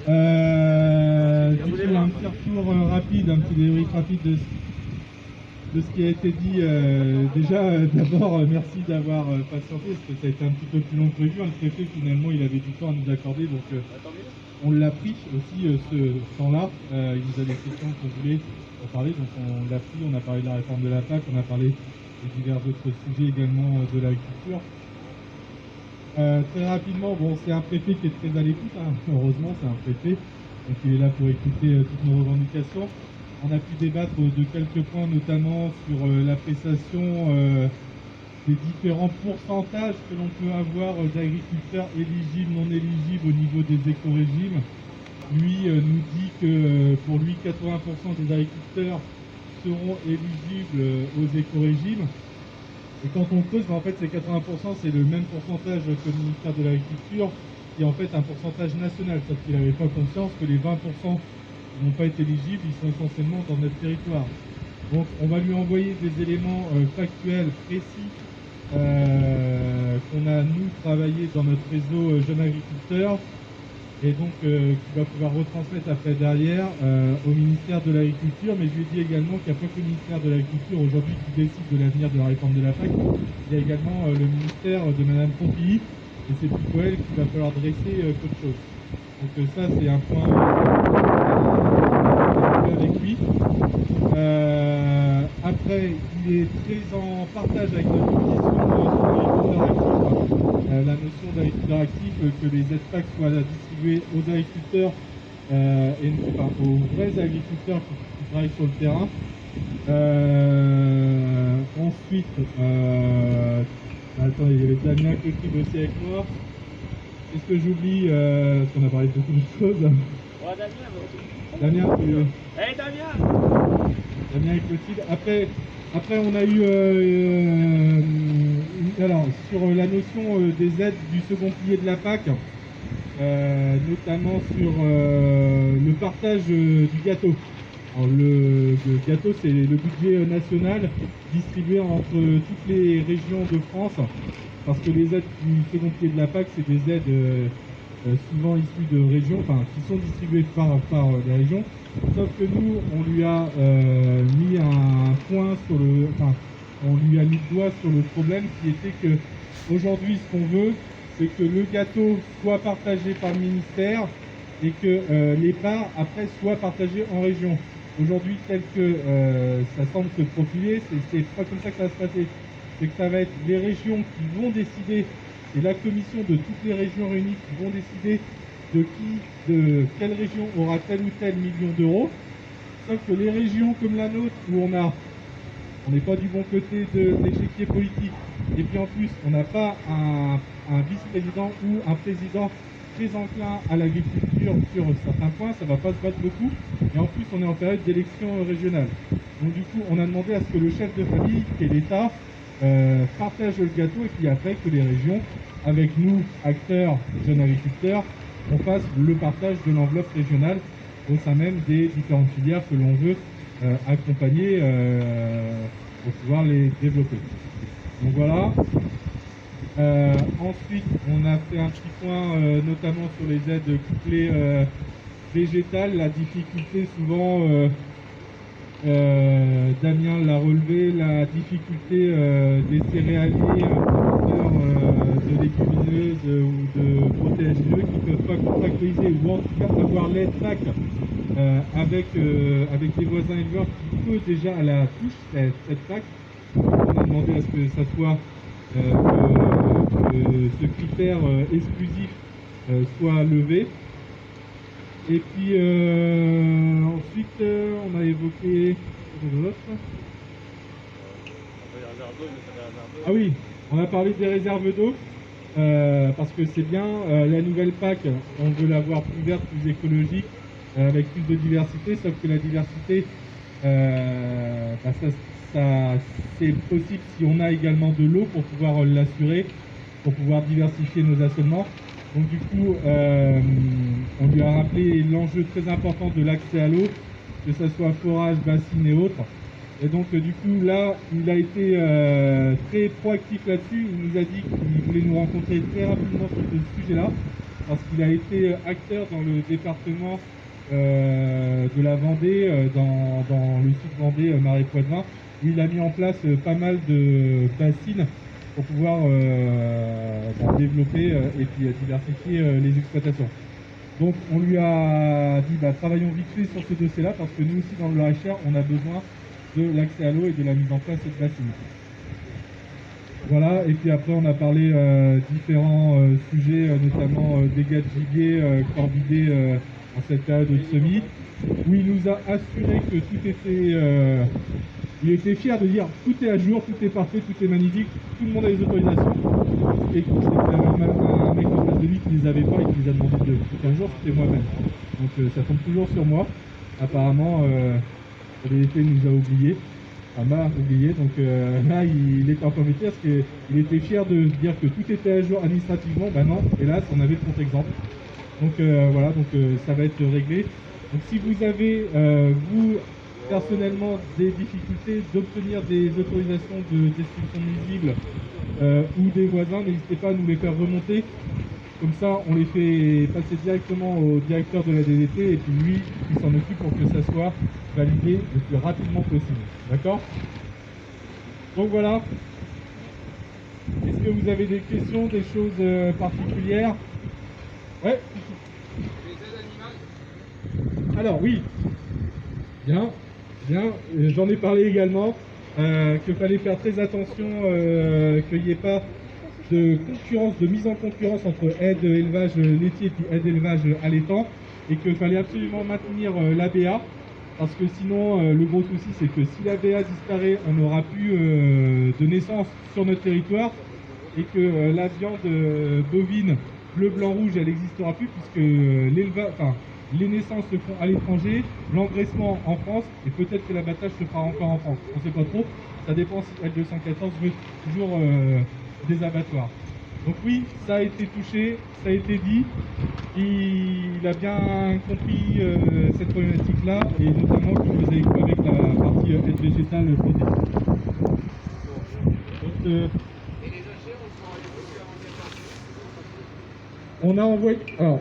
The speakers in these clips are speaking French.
Du coup, un petit retour rapide, un petit débrief rapide de ce qui a été dit. Déjà, d'abord, merci d'avoir patienté, parce que ça a été un petit peu plus long que prévu. Le préfet, finalement, il avait du temps à nous accorder, donc on l'a pris aussi, ce temps-là. Il nous a des questions qu'on voulait en parler, donc on l'a pris. On a parlé de la réforme de la PAC, on a parlé de divers autres sujets également de l'agriculture. Très rapidement, bon, c'est un préfet qui est très à l'écoute, hein. Heureusement, c'est un préfet, donc il est là pour écouter toutes nos revendications. On a pu débattre de quelques points, notamment sur l'appréciation des différents pourcentages que l'on peut avoir d'agriculteurs éligibles, non éligibles au niveau des éco-régimes. Lui nous dit que pour lui, 80% des agriculteurs seront éligibles aux éco-régimes. Et quand on creuse, en fait, ces 80%, c'est le même pourcentage que le ministère de l'Agriculture, qui est en fait un pourcentage national, sauf qu'il n'avait pas conscience que les 20% qui n'ont pas été éligibles, ils sont essentiellement dans notre territoire. Donc on va lui envoyer des éléments factuels, précis, qu'on a, nous, travaillé dans notre réseau Jeunes Agriculteurs, et donc qui va pouvoir retransmettre après derrière au ministère de l'Agriculture. Mais je lui ai dit également qu'il n'y a pas que le ministère de l'Agriculture aujourd'hui qui décide de l'avenir de la réforme de la PAC, il y a également le ministère de Madame Pompili, et c'est plutôt elle qu'il va falloir dresser qu'autre chose. Donc ça, c'est un point avec lui. Après, il est très en partage avec notre position sur l'agriculteur actif. La notion d'agriculteur actif, que les aides PAC soient distribuées aux agriculteurs et enfin, aux vrais agriculteurs qui travaillent sur le terrain. Ensuite, attendez, il y avait Damien qui écrit aussi avec moi. Est-ce que j'oublie parce qu'on a parlé de beaucoup de choses. Ouais, Damien, Damien, tu... Hey Damien! Damien et Clotilde. Après, on a eu alors sur la notion des aides du second pilier de la PAC, notamment sur le partage du gâteau. Alors, le gâteau, c'est le budget national distribué entre toutes les régions de France, parce que les aides du second pilier de la PAC, c'est des aides souvent issues de régions, enfin qui sont distribuées par les régions. Sauf que nous, on lui a mis un point sur le, enfin, on lui a mis le doigt sur le problème qui était que aujourd'hui, ce qu'on veut, c'est que le gâteau soit partagé par le ministère et que les parts après soient partagées en région. Aujourd'hui, tel que ça semble se profiler, c'est pas comme ça que ça va se passer. C'est que ça va être les régions qui vont décider, et la commission de toutes les régions réunies qui vont décider de quelle région aura tel ou tel million d'euros. Sauf que les régions comme la nôtre, où on n'est pas du bon côté de l'échiquier politique, et puis en plus on n'a pas un vice-président ou un président très enclin à l'agriculture sur certains points, ça ne va pas se battre beaucoup, et en plus on est en période d'élection régionale. Donc du coup on a demandé à ce que le chef de famille et l'État partage le gâteau, et puis après que les régions, avec nous, acteurs, jeunes agriculteurs, on fasse le partage de l'enveloppe régionale au sein même des différentes filières que l'on veut accompagner pour pouvoir les développer. Donc voilà. Ensuite, on a fait un petit point notamment sur les aides couplées végétales. La difficulté souvent, Damien l'a relevé, la difficulté des céréaliers, de légumineuses ou de protéagineux qui ne peuvent pas contractualiser ou en tout cas avoir l'aide PAC avec les voisins éleveurs qui peut déjà à la touche cette PAC. On a demandé à ce que ça soit que ce critère exclusif soit levé. Et puis ensuite on a évoqué ah oui, on a parlé des réserves d'eau parce que c'est bien la nouvelle PAC, on veut l'avoir plus verte, plus écologique, avec plus de diversité, sauf que la diversité ça c'est possible si on a également de l'eau pour pouvoir l'assurer, pour pouvoir diversifier nos assolements. Donc du coup, on lui a rappelé l'enjeu très important de l'accès à l'eau, que ce soit forage, bassine et autres. Et donc du coup, là, il a été très proactif là-dessus. Il nous a dit qu'il voulait nous rencontrer très rapidement sur ce sujet-là. parce qu'il a été acteur dans le département de la Vendée, dans le sud Vendée, Marais Poitevin, où il a mis en place pas mal de bassines pour pouvoir développer et puis diversifier les exploitations. Donc on lui a dit travaillons vite fait sur ce dossier-là parce que nous aussi dans le Loir-et-Cher on a besoin de l'accès à l'eau et de la mise en place de cette bassine. Voilà, et puis après on a parlé différents sujets, notamment dégâts de gibier, corvidés en cette période de semis, où il nous a assuré que tout était... il était fier de dire tout est à jour, tout est parfait, tout est magnifique, tout le monde a les autorisations. Et c'est un mec en face de lui qui les avait pas et qui les a demandé depuis 15 jours, c'était moi-même. Donc ça tombe toujours sur moi. Apparemment, la DDT nous a oubliés. M'a oublié, donc là il était encore métier parce qu'il était fier de dire que tout était à jour administrativement. Non, hélas on avait le contre-exemple. Donc voilà, donc ça va être réglé. Donc si vous avez vous personnellement des difficultés d'obtenir des autorisations de destruction nuisible ou des voisins, n'hésitez pas à nous les faire remonter. Comme ça, on les fait passer directement au directeur de la DDT et puis lui, il s'en occupe pour que ça soit validé le plus rapidement possible. D'accord? Donc voilà. Est-ce que vous avez des questions, des choses particulières? Ouais. Les aides animales? Alors oui. Bien. J'en ai parlé également. Qu'il fallait faire très attention qu'il n'y ait pas de concurrence, de mise en concurrence entre aide élevage laitier et puis aide élevage allaitant, et qu'il fallait absolument maintenir l'ABA, parce que sinon le gros souci c'est que si l'ABA disparaît, on n'aura plus de naissance sur notre territoire, et que la viande bovine bleu, blanc, rouge, elle n'existera plus, puisque les naissances se font à l'étranger, l'engraissement en France, et peut-être que l'abattage se fera encore en France. On ne sait pas trop, ça dépend si L214 veut toujours des abattoirs. Donc oui, ça a été touché, ça a été dit, il a bien compris cette problématique-là, et notamment qu'il faisait écho avec la partie aide végétale protégée. Donc, Et les achats, on a envoyé... Alors,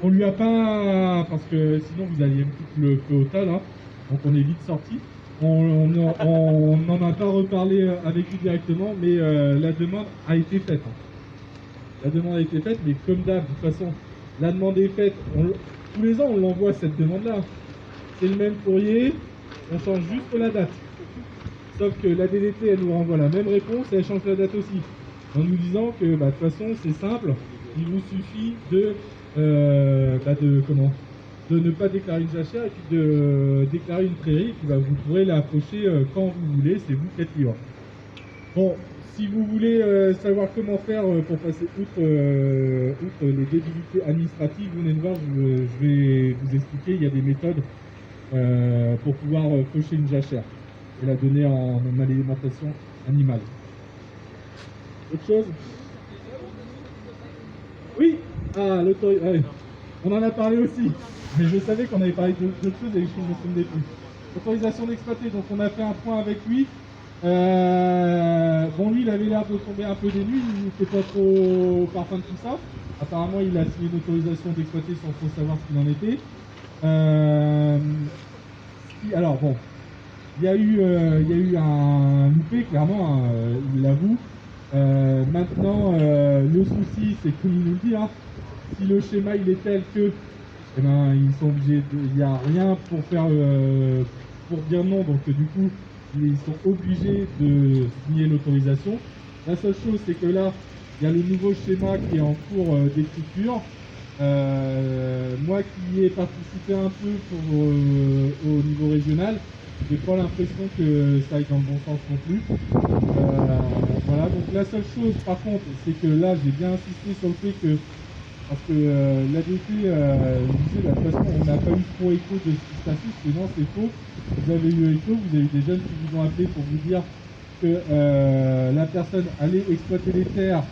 on lui a pas... Parce que sinon vous alliez me foutre le feu au tas, là. Donc on est vite sorti. On n'en a pas reparlé avec lui directement, mais la demande a été faite. La demande a été faite, mais comme d'hab, de toute façon, la demande est faite. Tous les ans, on l'envoie cette demande-là. C'est le même courrier, on change juste la date. Sauf que la DDT, elle nous renvoie la même réponse et elle change la date aussi. En nous disant que, de toute façon, c'est simple, il vous suffit de ne pas déclarer une jachère et puis de déclarer une prairie, et puis vous pourrez l'approcher quand vous voulez, c'est vous qui êtes libre. Bon, si vous voulez savoir comment faire pour passer outre les débilités administratives, vous venez me voir, je vais vous expliquer, il y a des méthodes pour pouvoir cocher une jachère et la donner en alimentation animale. Autre chose? Oui. Ah, l'autorisation. On en a parlé aussi, mais je savais qu'on avait parlé d'autres choses et les choses ne se souvenaient plus. Autorisation d'exploiter, donc on a fait un point avec lui. Bon, lui, il avait l'air de tomber un peu des nues, il n'était pas trop au parfum de tout ça. Apparemment, il a signé une autorisation d'exploiter sans trop savoir ce qu'il en était. Alors, bon, il y a eu un loupé, clairement, il l'avoue. Maintenant, le souci, c'est comme il nous le dit, hein, si le schéma il est tel que, eh ben, ils sont obligés, il n'y a rien pour faire, pour dire non, donc du coup, ils sont obligés de signer l'autorisation. La seule chose, c'est que là, il y a le nouveau schéma qui est en cours d'écriture. Moi qui ai participé un peu au niveau régional, j'ai pas l'impression que ça aille dans le bon sens non plus. Voilà, donc la seule chose par contre, c'est que là j'ai bien insisté sur le fait que, parce que l'ADT disait de toute façon on n'a pas eu trop écho de ce qui se passait, parce que non c'est faux, vous avez eu écho, vous avez eu des jeunes qui vous ont appelé pour vous dire que la personne allait exploiter les terres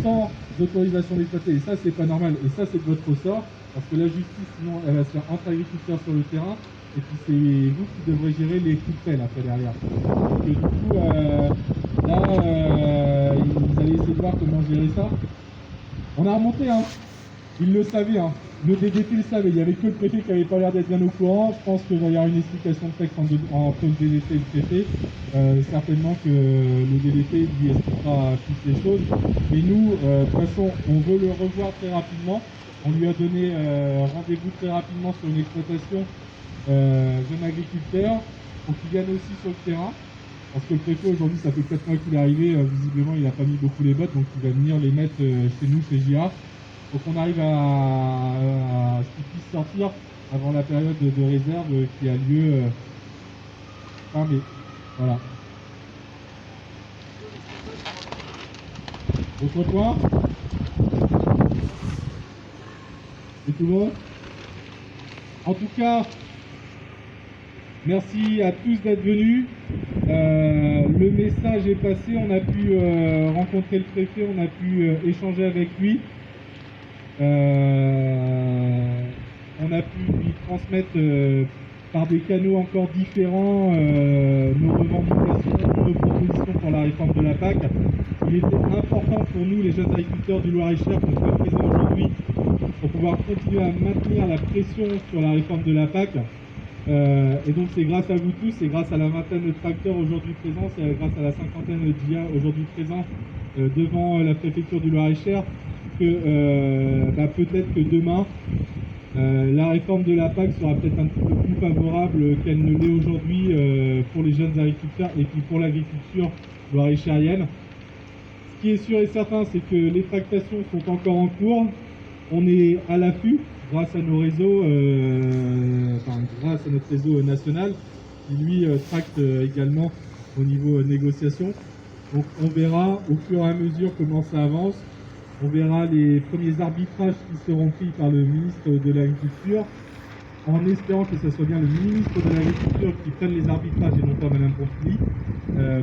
sans autorisation d'exploiter, et ça c'est pas normal, et ça c'est de votre ressort, parce que la justice sinon elle va se faire entre agriculteurs sur le terrain, et puis c'est vous qui devrez gérer les coups de pelle après derrière. Donc du coup, là, ils allaient essayer de voir comment gérer ça. On a remonté, hein. Ils le savaient, hein. Le DDT le savait. Il n'y avait que le préfet qui n'avait pas l'air d'être bien au courant. Je pense qu'il va y avoir une explication de texte entre le DDT et le préfet. Certainement que le DDT lui expliquera toutes les choses. Mais nous, de toute façon, on veut le revoir très rapidement. On lui a donné rendez-vous très rapidement sur une exploitation jeune agriculteur pour qu'il vienne aussi sur le terrain. Parce que le préfet aujourd'hui, ça fait 4 mois qu'il est arrivé, visiblement il n'a pas mis beaucoup les bottes, donc il va venir les mettre chez nous, chez JA. Faut qu'on arrive à ce qu'ils puissent sortir avant la période de réserve qui a lieu fin mai. Voilà. Autre point? C'est tout bon? En tout cas, merci à tous d'être venus. Le message est passé, on a pu rencontrer le préfet, on a pu échanger avec lui. On a pu lui transmettre par des canaux encore différents nos revendications, nos propositions pour la réforme de la PAC. Il était important pour nous, les jeunes agriculteurs du Loir-et-Cher, qu'on soit présents aujourd'hui pour pouvoir continuer à maintenir la pression sur la réforme de la PAC. Et donc c'est grâce à vous tous, c'est grâce à la vingtaine de tracteurs aujourd'hui présents, c'est grâce à la cinquantaine de GIA aujourd'hui présents devant la préfecture du Loir-et-Cher que peut-être que demain la réforme de la PAC sera peut-être un petit peu plus favorable qu'elle ne l'est aujourd'hui pour les jeunes agriculteurs et puis pour l'agriculture loir-et-chérienne. Ce qui est sûr et certain, c'est que les tractations sont encore en cours. On est à l'affût grâce à nos réseaux, grâce à notre réseau national qui lui tracte également au niveau négociation. Donc on verra au fur et à mesure comment ça avance. On verra les premiers arbitrages qui seront pris par le ministre de l'Agriculture, en espérant que ce soit bien le ministre de l'Agriculture qui prenne les arbitrages et non pas Madame Pompili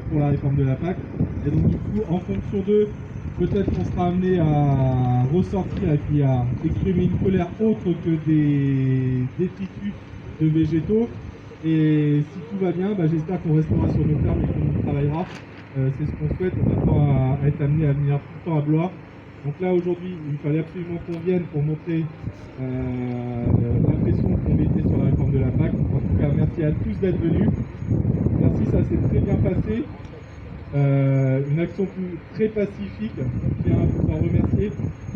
pour la réforme de la PAC. Et donc du coup, en fonction d'eux, peut-être qu'on sera amené à ressortir et puis à exprimer une colère autre que des détritus de végétaux. Et si tout va bien, j'espère qu'on restera sur nos fermes et qu'on travaillera. C'est ce qu'on souhaite, on attend à être amené à venir tout le temps à Blois. Donc là aujourd'hui, il fallait absolument qu'on vienne pour montrer l'impression qu'on mettait sur la réforme de la PAC. En tout cas, merci à tous d'être venus. Merci, ça s'est très bien passé. Une action très pacifique, je tiens à vous en remercier.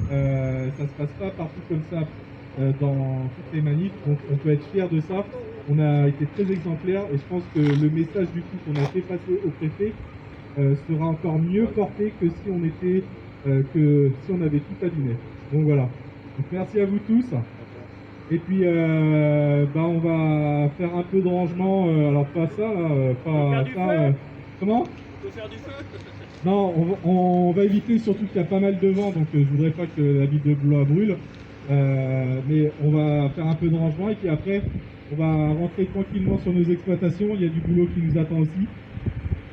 Ça ne se passe pas partout comme ça dans toutes les manifs, donc on peut être fier de ça. On a été très exemplaires et je pense que le message du coup qu'on a fait passer au préfet sera encore mieux porté que si on était si on avait tout allumé. Donc voilà. Donc merci à vous tous. Et puis on va faire un peu de rangement. Alors pas ça, pas ça. Comment? Faut faire du feu. Non, on va éviter surtout qu'il y a pas mal de vent, donc je voudrais pas que la ville de Blois brûle. Mais on va faire un peu de rangement et puis après on va rentrer tranquillement sur nos exploitations. Il y a du boulot qui nous attend aussi.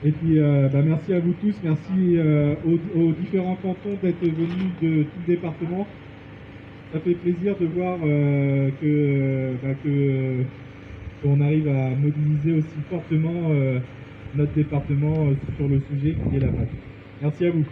Et puis merci à vous tous, merci aux différents cantons d'être venus de tout le département. Ça fait plaisir de voir qu'on arrive à mobiliser aussi fortement notre département sur le sujet qui est la PAC. Merci à vous.